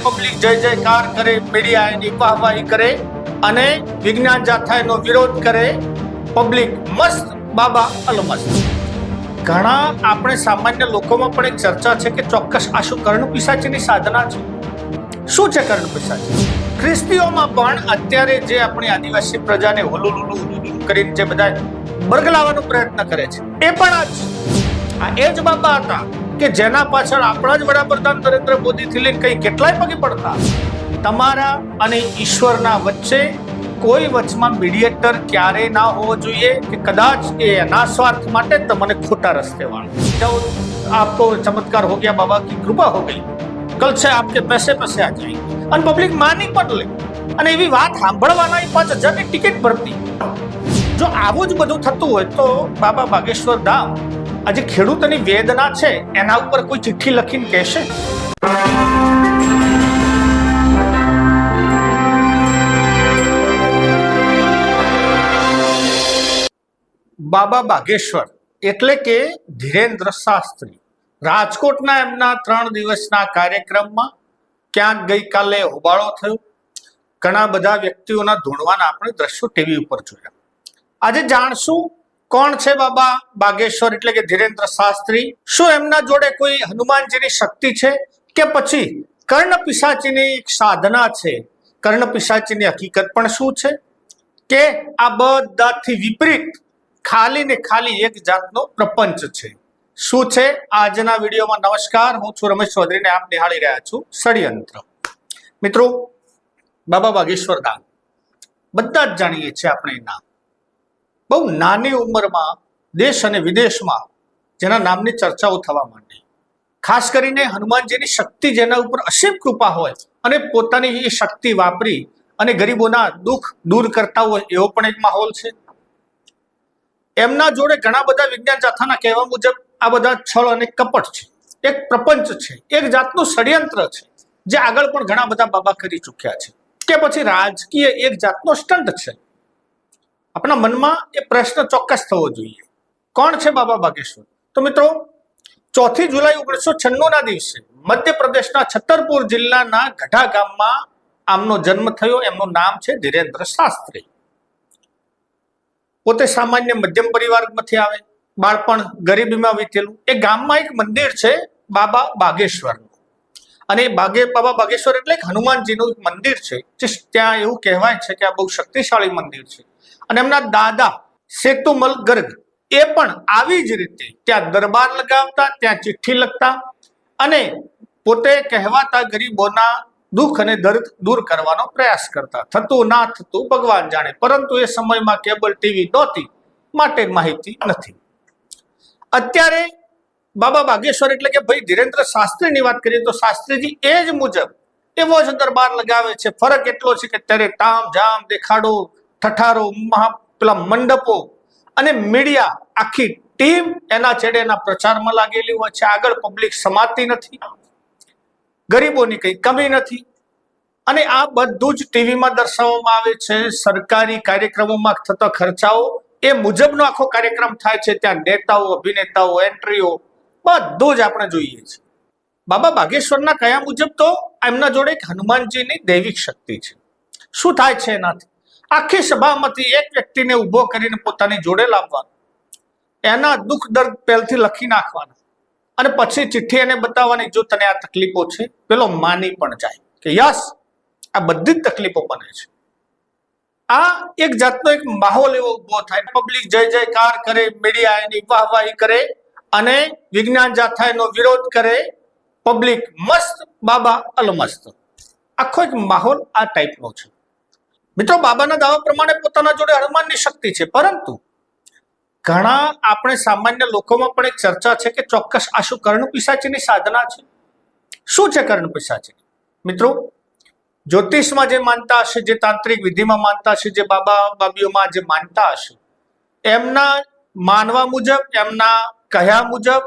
Public જય જયકાર કરે, મીડિયા એની વાહવાહી કરે અને વિજ્ઞાન જાથાનો વિરોધ કરે. પબ્લિક મસ્ત, બાબા અલમસ્ત. ઘણા આપણે સામાન્ય લોકોમાં પણ એક ચર્ચા છે કે ચોક્કસ આ શું કર્ણ પિશાચીની સાધના છે. શું છે કર્ણ પિશાચી? ખ્રિસ્તીઓમાં પણ અત્યારે જે આપણી આદિવાસી પ્રજાને હુલુલુલુ કરીને જે બધા બરગલાવવાનો પ્રયત્ન કરે છે એ પણ આ એ જ બાબા હતા કે જેના પાછળ આપણા જ વડાપ્રધાન નરેન્દ્ર મોદીથી લઈને કઈ કેટલાય પગે પડતા. તમારા અને ઈશ્વરના વચ્ચે કોઈ વચમાં મીડિયેટર ક્યારે ના હોવો જોઈએ કે કદાચ એ એના સ્વાર્થ માટે તમને ખોટા રસ્તે વાળો. આપકો ચમત્કાર હો ગયા, બાબા કી કૃપા હો ગઈ, કલ से आपके पैसे पैसे आ जाएंगे. અને પબ્લિક માની પણ લે અને એવી વાત સાંભળવાના 5,000 ની ટિકિટ ભરતી. જો આવું જ બધું થતું હોય તો બાબા બાગેશ્વર ધામ આજે ખેડૂતોની વેદના છે એના ઉપર કોઈ ચિઠ્ઠી લખીને કહેશે? બાબા બાગેશ્વર એટલે કે ધીરેન્દ્ર શાસ્ત્રી રાજકોટના એમના 3 દિવસના કાર્યક્રમમાં ક્યાંક ગઈકાલે હોબાળો થયો. ઘણા બધા વ્યક્તિઓના ધૂણવાના આપણે દ્રશ્યો ટીવી ઉપર જોયા. આજે જાણશું કોણ છે બાબા બાગેશ્વર એટલે કે ધીરેન્દ્ર શાસ્ત્રી. શું એમના જોડે કોઈ હનુમાનજીની શક્તિ છે કે પછી કર્ણ પિશાચીની એક સાધના છે? કર્ણ પિશાચીની હકીકત પણ શું છે કે આ બધાથી વિપરીત ખાલી ને ખાલી એક જાતનો પ્રપંચ છે? શું છે આજના વિડીયોમાં? નમસ્કાર, હું છું રમેશ ચૌધરીને આપ નિહાળી રહ્યા છું ષડયંત્ર. મિત્રો, બાબા બાગેશ્વર ધામ બધા જ જાણીએ છીએ આપણે નામ. બહુ નાની ઉંમરમાં દેશ અને વિદેશમાં જેના નામની ચર્ચાઓ થવા માંડી. ખાસ કરીને હનુમાનજીની શક્તિ જેના ઉપર અસીમ કૃપા હોય અને પોતાની એ શક્તિ વાપરી અને ગરીબોના દુઃખ દૂર કરતા હોય એવો પણ એક માહોલ છે. એમના જોડે ઘણા બધા વિજ્ઞાન જાથાના કહેવા મુજબ આ બધા છળ અને કપટ છે, એક પ્રપંચ છે, એક જાતનું ષડયંત્ર છે જે આગળ પણ ઘણા બધા બાબા કરી ચૂક્યા છે કે પછી રાજકીય એક જાતનો સ્ટન્ટ છે? આપણા મનમાં એ પ્રશ્ન ચોક્કસ થવો જોઈએ. કોણ છે બાબા બાગેશ્વર? તો મિત્રો, 4 જુલાઈ 1996 ના દિવસે મધ્યપ્રદેશના છતરપુર જિલ્લાના ગઢા ગામમાં આમનો જન્મ થયો. એમનું નામ છે ધીરેન્દ્ર શાસ્ત્રી. પોતે સામાન્ય મધ્યમ પરિવારમાંથી આવે, બાળપણ ગરીબીમાં વીતેલું. એ ગામમાં એક મંદિર છે બાબા બાગેશ્વરનું, અને બાબા બાગેશ્વર એટલે એક હનુમાનજીનું એક મંદિર છે જે ત્યાં એવું કહેવાય છે કે આ બહુ શક્તિશાળી મંદિર છે. અને એમના દાદા સેતુમલ ગર્ગ એ પણ આવી જ રીતે ત્યાં દરબાર લગાવતા, ત્યાં ચિઠ્ઠી લખતા અને પોતે કહેવાતા ગરીબોના દુઃખ અને દર્દ દૂર કરવાનો પ્રયાસ કરતા. થતું ના થતું ભગવાન જાણે, પરંતુ એ સમયમાં કેબલ ટીવી નહોતી માટે માહિતી નથી. અત્યારે બાબા બાગેશ્વર એટલે કે ભાઈ ધીરેન્દ્ર શાસ્ત્રીની વાત કરીએ તો શાસ્ત્રીજી એ જ મુજબ એવો જ દરબાર લગાવે છે. ફરક એટલો છે કે ત્યારે તામ જામ દેખાડો, ઠઠારો, પેલા મંડપો અને મીડિયા આખી ટીમ એના છેડે એના પ્રચારમાં લાગેલી હોય છે. આગળ પબ્લિક સમાતી નથી, ગરીબોની કઈ કમી નથી. અને આ બધું જ ટીવીમાં દર્શાવવામાં આવે છે. સરકારી કાર્યક્રમોમાં થતા ખર્ચાઓ એ મુજબનો આખો કાર્યક્રમ થાય છે. ત્યાં નેતાઓ, અભિનેતાઓ, એન્ટ્રીઓ બધું જ આપણે જોઈએ છીએ. બાબા બાગેશ્વરના કયા મુજબ તો એમના જોડે એક હનુમાનજીની દૈવિક શક્તિ છે. શું થાય છે એનાથી? આખી સભામાંથી એક વ્યક્તિને ઉભો કરીને પોતાની જોડે લાવવાનો, એના દુઃખ દર્દ પહેલથી લખી નાખવાના અને પછી ચિઠ્ઠી એને બતાવવાની, જો તને આ તકલીફો છે. પેલો માની પણ જાય કે યસ, આ બધી જ તકલીફો બને છે. આ એક જાતનો એક માહોલ એવો ઉભો થાય. પબ્લિક જય જયકાર કરે, મીડિયા એની વાહવાહી કરે અને વિજ્ઞાન જાથાનો વિરોધ કરે. પબ્લિક મસ્ત, બાબા અલમસ્ત. આખો એક માહોલ આ ટાઈપનો છે. મિત્રો, બાબાના દાવા પ્રમાણે પોતાના જોડે હનુમાનની શક્તિ છે, પરંતુ ઘણા આપણે સામાન્ય લોકોમાં પણ એક ચર્ચા છે કે ચોક્કસ આ શું કર્ણ પિશાચીની સાધના છે? શું છે કર્ણ પિશાચી? મિત્રો, જ્યોતિષમાં જે માનતા હશે, જે તાંત્રિક વિધિમાં માનતા હશે, જે બાબા બાબીઓમાં જે માનતા હશે, એમના માનવા મુજબ, એમના કહ્યા મુજબ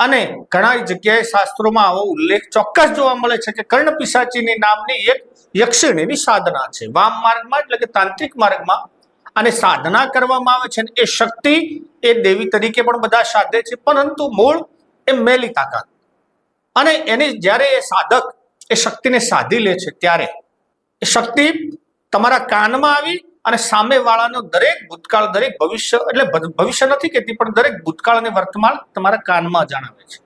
અને ઘણા જગ્યાએ શાસ્ત્રોમાં આવો ઉલ્લેખ ચોક્કસ જોવા મળે છે કે કર્ણ પિશાચીની નામની એક યક્ષિણીની સાધના છે. વામ માર્ગમાં એટલે કે તાંત્રિક માર્ગમાં અને સાધના કરવામાં આવે છે. એ શક્તિ એ દેવી તરીકે પણ બધા સાધે છે, પરંતુ મૂળ એ મેલી તાકાત. અને એની જ્યારે એ સાધક એ શક્તિને સાધી લે છે ત્યારે એ શક્તિ તમારા કાનમાં આવી અને સામેવાળાનો દરેક ભૂતકાળ, દરેક ભવિષ્ય, એટલે ભવિષ્ય નથી કહેતી પણ દરેક ભૂતકાળ અને વર્તમાન તમારા કાનમાં જણાવે છે.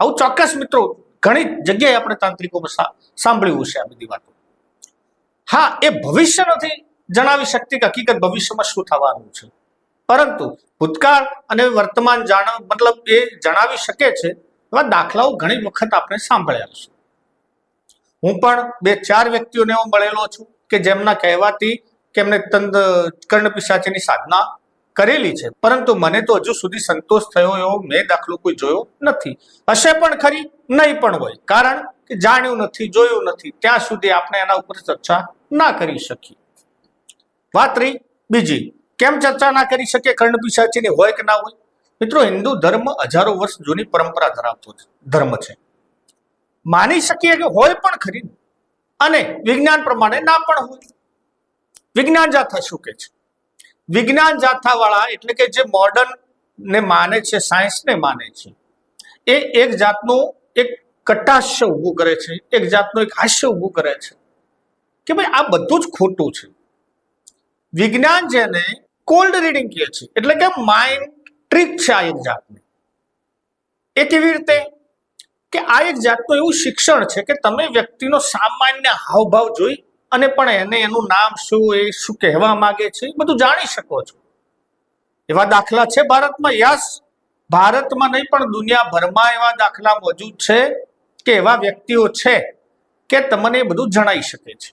આવું ચોક્કસ મિત્રો ઘણી જગ્યાએ આપણે તાંત્રિકોમાં સાંભળ્યું છે આ બધી વાતો. હા, એ ભવિષ્ય નથી જણાવી શકતી કે હકીકત ભવિષ્યમાં શું થવાનું છે, પરંતુ ભૂતકાળ અને વર્તમાન મતલબ એ જણાવી શકે છે. એવા દાખલાઓ ઘણી વખત આપણે સાંભળ્યા છે. હું પણ 2-4 વ્યક્તિઓને એવો મળેલો છું કે જેમના કહેવાથી કે એમને કર્ણપિશાચીની સાધના કરેલી છે, પરંતુ મને તો હજુ સુધી સંતોષ થયો એવો મેં દાખલો કોઈ જોયો નથી. હશે પણ ખરી, નહીં પણ હોય, કારણ કે જાણ્યું નથી, જોયું નથી, ત્યાં સુધી આપણે એના ઉપર ચર્ચા ના કરી શકીએ. વાત રહી બીજી, કેમ ચર્ચા ના કરી શકીએ કર્ણપિશાચીની હોય કે ના હોય? મિત્રો, હિન્દુ ધર્મ હજારો વર્ષ જૂની પરંપરા ધરાવતો ધર્મ છે. માની શકીએ કે હોય પણ ખરી, અને વિજ્ઞાન પ્રમાણે ના પણ હોય. વિજ્ઞાન જાથા શું કે છે? વિજ્ઞાન જાથા વાળા એટલે કે જે મોડર્ન ને માને છે, સાયન્સ ને માને છે, એ એક જાતનું એક કટાક્ષ ઉભું કરે છે, એક જાતનું એક હાસ્ય ઉભું કરે છે કે ભાઈ આ બધું જ ખોટું છે. વિજ્ઞાન જેને કોલ્ડ રીડિંગ કહે છે, એટલે કે માઇન્ડ ટ્રીક છે આ એક જાતની. એ કેવી રીતે કે આ એક જાતનું એવું શિક્ષણ છે કે તમે વ્યક્તિનો સામાન્ય હાવભાવ જોઈ અને પણ એને એનું નામ શું, એ શું કહેવા માંગે છે, એ બધું જાણી શકો છો. એવા દાખલા છે ભારતમાં. યસ, ભારતમાં નહીં પણ દુનિયાભરમાં એવા દાખલા મોજૂદ છે કે એવા વ્યક્તિઓ છે કે તમને એ બધું જણાવી શકે છે.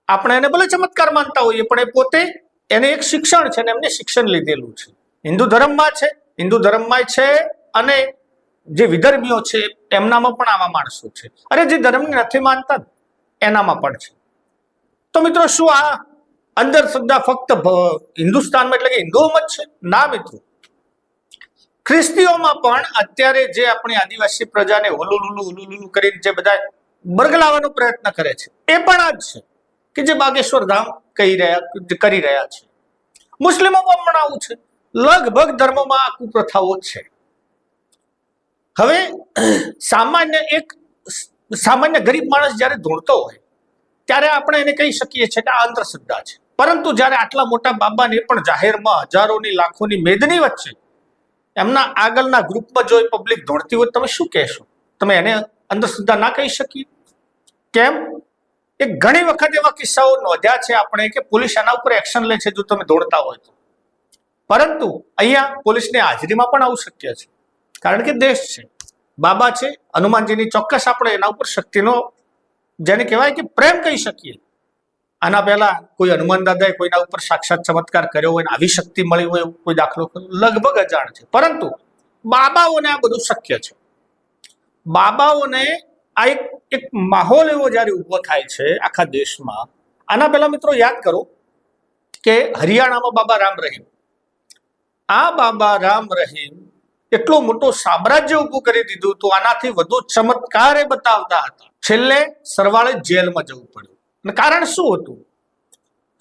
આપણે એને ભલે ચમત્કાર માનતા હોઈએ પણ એ પોતે એને એક શિક્ષણ છે ને એમને શિક્ષણ લીધેલું છે. હિન્દુ ધર્મમાં છે, હિન્દુ ધર્મમાં છે, અને જે વિધર્મીઓ છે એમનામાં પણ આવા માણસો છે, અને જે ધર્મને નથી માનતા એનામાં પણ છે. તો મિત્રો, શું આ અંધશ્રદ્ધા ફક્ત હિન્દુસ્તાનમાં એટલે કે હિન્દુઓમાં જ છે? ના મિત્રો, ખ્રિસ્તીઓમાં પણ અત્યારે જે આપણી આદિવાસી પ્રજાને હુલુલુલુ કરીને જે બધા બરગલાવવાનો પ્રયત્ન કરે છે એ પણ આ જ છે કે જે બાગેશ્વર ધામ કરી રહ્યા છે. મુસ્લિમોમાં પણ આવું છે. લગભગ ધર્મોમાં આ કુપ્રથાઓ છે. હવે સામાન્ય ગરીબ માણસ જ્યારે ધૂણતો હોય ત્યારે આપણે એને કહી શકીએ છીએ કે આ અંધશ્રદ્ધા છે, પરંતુ જ્યારે આટલા મોટા બાબાને પણ જાહેરમાં હજારોની લાખોની મેદની વચ્ચે એમના આગળના ગ્રુપમાં જો પબ્લિક ધોળતી હોય, તમે શું કહેશો? તમે એને અંધશ્રદ્ધા ના કહી શકીએ? કેમ? એ ઘણી વખત એવા કિસ્સાઓ નોંધ્યા છે આપણે કે પોલીસ એના ઉપર એક્શન લે છે જો તમે દોડતા હોય તો, પરંતુ અહીંયા પોલીસની હાજરીમાં પણ આવું શક્ય છે, કારણ કે દેશ છે, બાબા છે, હનુમાનજીની ચોક્કસ આપણે એના ઉપર શક્તિનો જેને કહેવાય કે પ્રેમ કહી શકીએ. આના પહેલા કોઈ હનુમાન દાદાએ કોઈના ઉપર સાક્ષાત ચમત્કાર કર્યો હોય, આવી શક્તિ મળી હોય એવું કોઈ દાખલો લગભગ અજાણ છે, પરંતુ બાબાઓને આ બધું શક્ય છે. બાબાઓને આ એક માહોલ એવો જ્યારે ઉભો થાય છે આખા દેશમાં. આના પહેલા મિત્રો યાદ કરો કે હરિયાણામાં બાબા રામ રહીમ, આ બાબા રામ રહીમ એટલો મોટો સામ્રાજ્ય ઉભું કરી દીધું હતું, આનાથી વધુ ચમત્કાર એ બતાવતા હતા. છેલ્લે સરવાળે જેલમાં જવું પડ્યું. અને કારણ શું હતું?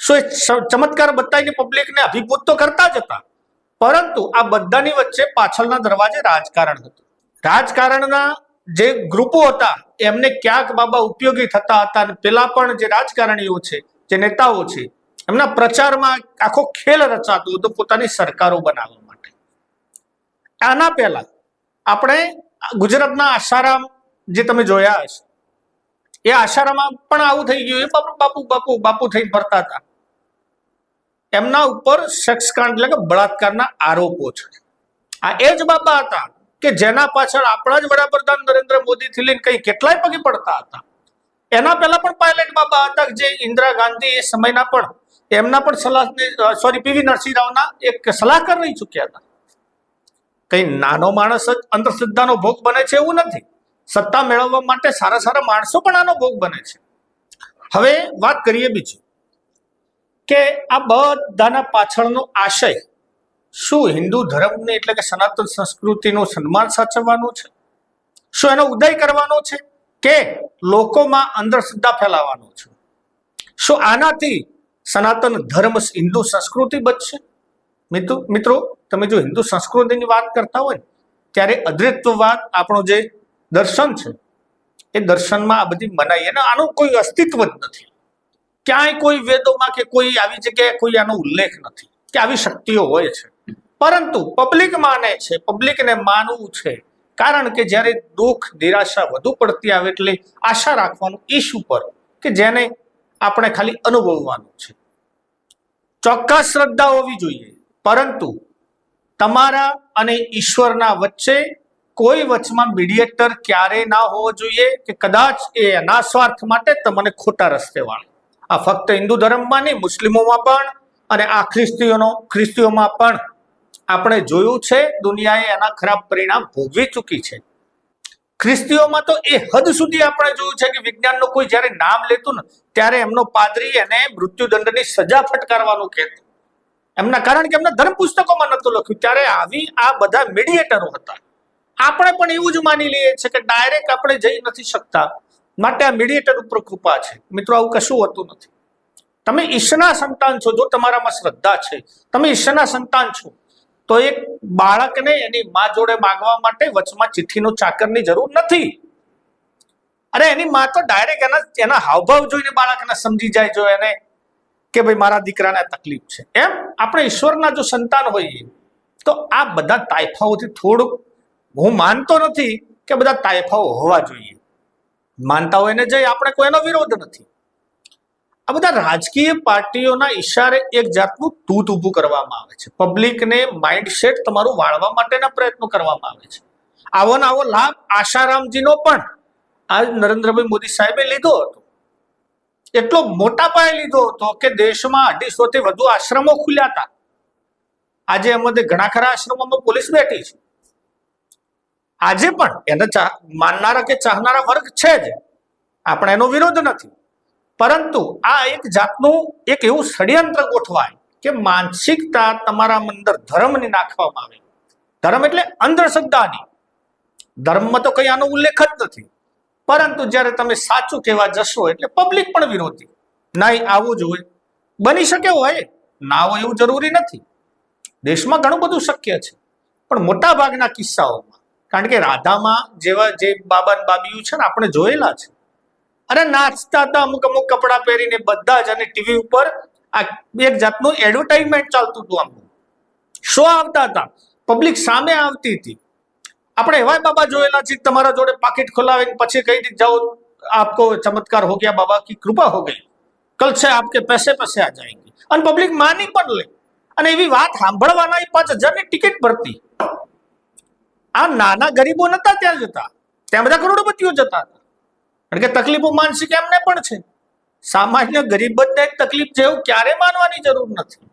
શું ચમત્કાર બતાવીને પબ્લિકને અભિભૂત તો કરતા જ હતા, પરંતુ આ બધાની વચ્ચે પાછળના દરવાજે રાજકારણ હતું. રાજકારણના જે ગ્રુપો હતા એમને ક્યાંક બાબા ઉપયોગી થતા હતા, અને પેલા પણ જે રાજકારણીઓ છે, જે નેતાઓ છે, એમના પ્રચારમાં આખો ખેલ રચાતો હતો પોતાની સરકારો બનાવવા માટે. આના પહેલા આપણે ગુજરાતના આસારામ જે તમે જોયા હશે, એ આસારામાં પણ આવું થઈ ગયું. એ બાપુ બાપુ બાપુ બાપુ થઈને ફરતા હતા. એમના ઉપર સેક્સકાંડ એટલે કે બળાત્કારના આરોપો છે. આ એ જ બાબા હતા કે જેના પાછળ આપણા જ વડાપ્રધાન નરેન્દ્ર મોદીથી લઈને કઈ કેટલાય પગે પડતા હતા. એના પહેલા પણ પાયલટ બાબા હતા જે ઇન્દિરા ગાંધી એ સમયના પણ એમના પણ પીવી નરસિંહ રાવના એક સલાહકાર રહી ચુક્યા હતા. કઈ નાનો માણસ જ અંધશ્રદ્ધાનો ભોગ બને છે એવું નથી. સત્તા મેળવવા માટે સારા સારા માણસો પણ આનો ભોગ બને છે. હવે વાત કરીએ બીજી કે આ બધાના પાછળનો આશય શું હિન્દુ ધર્મને એટલે કે સનાતન સંસ્કૃતિનું સન્માન સાચવવાનું છે? શું એનો ઉદય કરવાનો છે કે લોકોમાં અંધશ્રદ્ધા ફેલાવવાનો છે? શું આનાથી સનાતન ધર્મ હિન્દુ સંસ્કૃતિ બચશે? મિત્રો, તમે જો હિન્દુ સંસ્કૃતિની વાત કરતા હોય ત્યારે અદ્વૈતવાદ આપણો જે દર્શન છે એ દર્શનમાં આ બધી મનાઈ, અને આનું કોઈ અસ્તિત્વ જ નથી. ક્યાંય કોઈ વેદોમાં કે કોઈ આવી જગ્યાએ કોઈ આનો ઉલ્લેખ નથી કે આવી શક્તિઓ હોય છે. પરંતુ પબ્લિક માને છે, પબ્લિકને માનવું છે, કારણ કે જ્યારે દુઃખ નિરાશા વધુ પડતી આવે એટલે આશા રાખવાનું ઈશ ઉપર કે જેને આપણે ખાલી અનુભવવાનું છે. ચોક્કસ શ્રદ્ધા હોવી જોઈએ, પરંતુ તમારા અને ઈશ્વરના વચ્ચે કોઈ વચમાં મીડિયેટર ક્યારે ના હોવો જોઈએ કે કદાચ એ એના સ્વાર્થ માટે તમને ખોટા રસ્તે વાળે. આ ફક્ત હિન્દુ ધર્મમાં નહીં, મુસ્લિમોમાં પણ અને આ ખ્રિસ્તીઓમાં પણ આપણે જોયું છે. દુનિયાએ એના ખરાબ પરિણામ ભોગવી ચૂકી છે. ખ્રિસ્તીઓમાં તો એ હદ સુધી આપણે જોયું છે કે વિજ્ઞાનનું કોઈ જ્યારે નામ લેતું ને ત્યારે એમનો પાદરી એને મૃત્યુદંડની સજા ફટકારવાનું કહેતો. એમના કારણ કે એમના ધર્મ પુસ્તકોમાં નતું લખ્યું. ત્યારે આવી આ બધા મીડિયેટરો હતા. આપણે પણ એવું જ માની લઈએ છીએ કે ડાયરેક્ટ આપણે જઈ નથી શકતા, માટે આ મીડિયેટર ઉપર કૃપા છે. મિત્રો, આવું કશું હોતું નથી. તમે ઈશ્વરના સંતાન છો. જો તમારામાં શ્રદ્ધા છે, તમે ઈશ્વરના સંતાન છો, તો એક બાળકને એની મા જોડે માગવા માટે વચમાં ચિઠ્ઠીનો ચાકરની જરૂર નથી. અરે એની મા તો ડાયરેક્ટ એના હાવભાવ જોઈને બાળકને સમજી જાય, જો એને કે ભાઈ મારા દીકરાને તકલીફ છે. એમ આપણે ઈશ્વરના જો સંતાન હોઈએ તો આ બધા તાઇફાઓથી થોડુંક, હું માનતો નથી કે બધા તાઇફાઓ હોવા જોઈએ, માનતા હોય ને જઈ, આપણે કોઈનો વિરોધ નથી. આ બધા રાજકીય પાર્ટીઓના ઈશારે એક જાતનું તૂત ઊભું કરવામાં આવે છે. પબ્લિકને માઇન્ડસેટ તમારું વાળવા માટેના પ્રયત્નો કરવામાં આવે છે. આવો ને આવો લાભ આશારામજીનો પણ આજ નરેન્દ્રભાઈ મોદી સાહેબે લીધો હતો. એટલો મોટા પાયે લીધો હતો કે દેશમાં 250 થી વધુ આશ્રમો ખુલ્યા હતા. આજે એમાં ઘણા ખરા આશ્રમોમાં પોલીસ બેઠી છે. આજે પણ એને માનનારા કે ચાહનારા વર્ગ છે જ, આપણે એનો વિરોધ નથી. પરંતુ આ એક જાતનું એક એવું ષડયંત્ર ગોઠવાય કે માનસિકતા તમારા અંદર ધર્મની નાખવામાં આવે. ધર્મ એટલે અંધશ્રદ્ધાની. ધર્મમાં તો કઈ આનો ઉલ્લેખ જ નથી. પરંતુ જ્યારે તમે સાચું કહેવા જશો એટલે પબ્લિક પણ વિરોધી. નહીં, આવું જ હોય. બની શકે હોય, ના હોય એવું જરૂરી નથી. દેશમાં ઘણું બધું શક્ય છે, પણ મોટા ભાગના કિસ્સાઓમાં, કારણ કે રાધામાં જેવા જે બાબા બાબીઓ છે ને આપણે જોયેલા છે, અરે નાચતા હતા અમુક કપડાં પહેરીને બધા જ, અને ટીવી ઉપર આ એક જાતનું એડવર્ટાઇઝમેન્ટ ચાલતું હતું. આમ શો આવતા હતા, પબ્લિક સામે આવતી હતી. આપણે એવા બાબા જોયેલા છે તમારા જોડે પાકીટ ખોલાવીને પછી કહી દી જાઓ આપકો ચમત્કાર હો ગયા, બાબા કી કૃપા હો ગઈ, કલ से आपके पैसे पैसे आ जाएंगे. અને પબ્લિક માની પણ લે. અને એવી વાત સાંભળવાના 5,000 ની ટિકિટ ભરતી. આ નાના ગરીબો નતા ત્યાં જતા, ત્યાં બધા કરોડપતિઓ જતા હતા. કારણ કે તકલીફો માનસિક એમને પણ છે. સામાન્ય ગરીબ જ તકલીફ છે એવું ક્યારે માનવાની જરૂર નથી.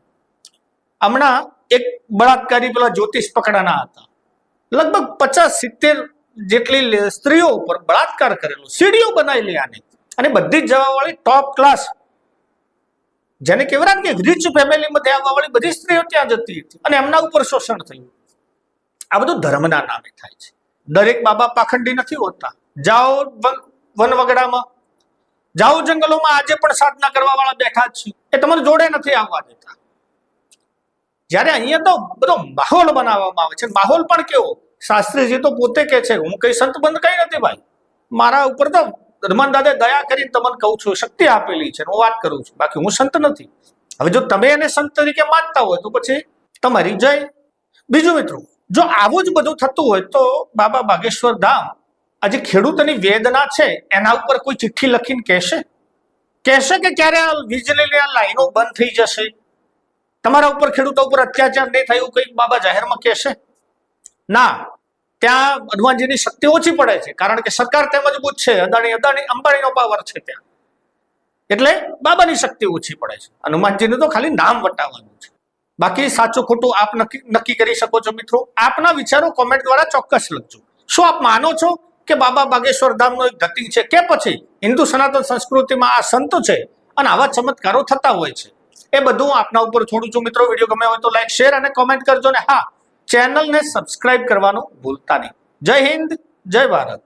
હમણાં એક બળાત્કારી પેલા જ્યોતિષ પકડાના હતા. લગભગ 50-70 જેટલી સ્ત્રીઓ ઉપર બળાત્કાર કરેલો, સીડીઓ બનાવેલી આને, અને બધી જ જવા વાળી ટોપ ક્લાસ, જેને કહેવાય ને કે રીચ ફેમિલીમાંથી આવવા વાળી બધી સ્ત્રીઓ ત્યાં જતી હતી, અને એમના ઉપર શોષણ થયું. આ બધું ધર્મના નામે થાય છે. દરેક બાબા પાખંડી નથી હોતા. જાઓ વનવગડામાં, જાઓ જંગલોમાં, આજે પણ સાધના કરવા વાળા બેઠા જ છે. એ તમારી જોડે નથી આવવા દેતા. જ્યારે અહીંયા તો બધો માહોલ બનાવવામાં આવે છે. માહોલ પણ કેવો, શાસ્ત્રીજી તો પોતે કે છે હું કઈ સંત બંધ કઈ નથી ભાઈ, મારા ઉપર તો હનુમાન દાદા દયા કરીને તમને કહું છું, શક્તિ આપેલી છે, હું વાત કરું છું, બાકી હું સંત નથી. હવે જો તમે એને સંત તરીકે માનતા હોય તો પછી તમારી જય. બીજું મિત્રો, જો આવું જ બધું થતું હોય તો બાબા બાગેશ્વર ધામ આજે ખેડૂતોની વેદના છે એના ઉપર કોઈ ચિઠ્ઠી લખીને કહેશે કે ક્યારે વીજળીની લાઈનો બંધ થઈ જશે, તમારા ઉપર ખેડૂતો ઉપર અત્યાચાર નહીં થાય એવું કઈ બાબા જાહેરમાં કહેશે? ના, ત્યાં હનુમાનજીની શક્તિ ઓછી પડે છે, કારણ કે સરકાર ત્યાં મજબૂત છે, અંબાણીનો પાવર છે ત્યાં, એટલે બાબાની શક્તિ ઓછી પડે છે. હનુમાનજીનું તો ખાલી નામ વટાવવાનું છે. બાકી સાચું ખોટું આપ નક્કી કરી શકો છો. મિત્રો, આપના વિચારો કોમેન્ટ દ્વારા ચોક્કસ લખજો. શું આપ માનો છો કે બાબા બાગેશ્વર ધામનો એક ધતિંગ છે, કે પછી હિન્દુ સનાતન સંસ્કૃતિમાં આ સંતો છે અને આવા ચમત્કારો થતા હોય છે? એ બધું આપના ઉપર છોડું છું. મિત્રો, વિડીયો ગમે હોય તો લાઈક, શેર અને કોમેન્ટ કરજો. ને હા, ચેનલને સબસ્ક્રાઇબ કરવાનું ભૂલતા નહીં. જય હિન્દ, જય ભારત.